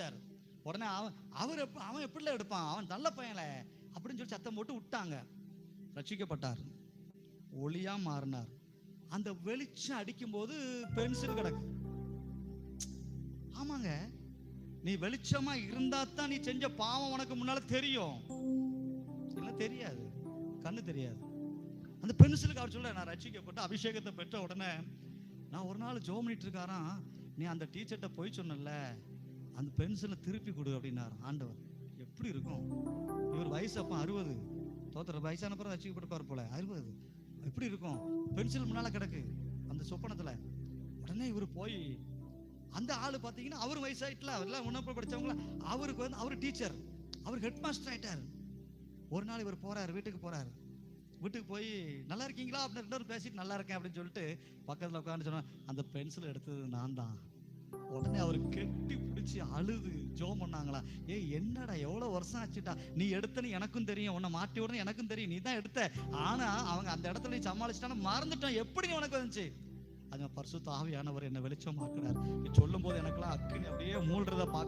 ஆரம்பிச்சிட்டாரு. உடனே அவன் எப்படில எடுப்பான், அவன் நல்ல பையன்ல அப்படின்னு சொல்லி சத்தம் போட்டு விட்டாங்க. ரட்சிக்கப்பட்டார், ஒளியா மாறினார். அந்த வெளிச்சம் அடிக்கும் போது பென்சில் கிடக்கு. ஆமாங்க, நீ வெளிச்சமா இருந்தா தான் நீ செஞ்ச பாவம் உனக்கு முன்னால தெரியும், இல்ல தெரியாது, கண்ணு தெரியாது. அந்த பென்சிலுக்கு அவர் சொல்ற, நான் ரட்சிக்கப்பட்டு அபிஷேகத்தை பெற்ற உடனே நான் ஒரு நாள் ஜெபம் பண்ணிட்டு இருக்காராம், நீ அந்த டீச்சர்ட்ட போய் சொன்னல அந்த பென்சிலை திருப்பி கொடு அப்படின்னாரு ஆண்டவர். எப்படி இருக்கும், இவர் வயசு அப்ப 60, தோத்திர வயசான பிறகு ரட்சிக்கப்பட்டிருப்பார் போல 60. எப்படி இருக்கும், பென்சில் முன்னால கிடக்கு அந்த சொப்பனத்துல. உடனே இவர் போய், அந்த ஆளு பாத்தீங்கன்னா அவர் வயசாயிட்டல, அவர்லாம் முன்னப்ப படிச்சவங்கள, அவருக்கு வந்து அவர் டீச்சர், அவர் ஹெட் மாஸ்டர் ஆயிட்டார். ஒரு நாள் இவர் போறாரு, வீட்டுக்கு போறாரு. வீட்டுக்கு போய் நல்லா இருக்கீங்களா அப்படின்னு பேசிட்டு நல்லா இருக்கேன் அப்படின்னு சொல்லிட்டு பக்கத்துல உட்காந்து சொன்னா, அந்த பென்சில் எடுத்தது நான் தான். உடனே அவர் கெட்டி பிடிச்சி அழுது ஜெபம் பண்ணாங்களா, ஏய் என்னடா எவ்வளவு வருஷம் ஆச்சுட்டா, நீ எடுத்தன்னு எனக்கும் தெரியும், உன்னை மாட்டி விடணும் எனக்கும் தெரியும், நீ தான் எடுத்த, ஆனா அவங்க அந்த இடத்துல நீ சமாளிச்சுட்டான மறந்துட்டோம், எப்படி உனக்கு வந்துச்சு? அது பரிசுத்த ஆவியானவர் என்ன வெளிச்சமாக்குறார். சொல்லும் போது எனக்கெல்லாம் அக்கினி அப்படியே மூழ்றத பார்க்க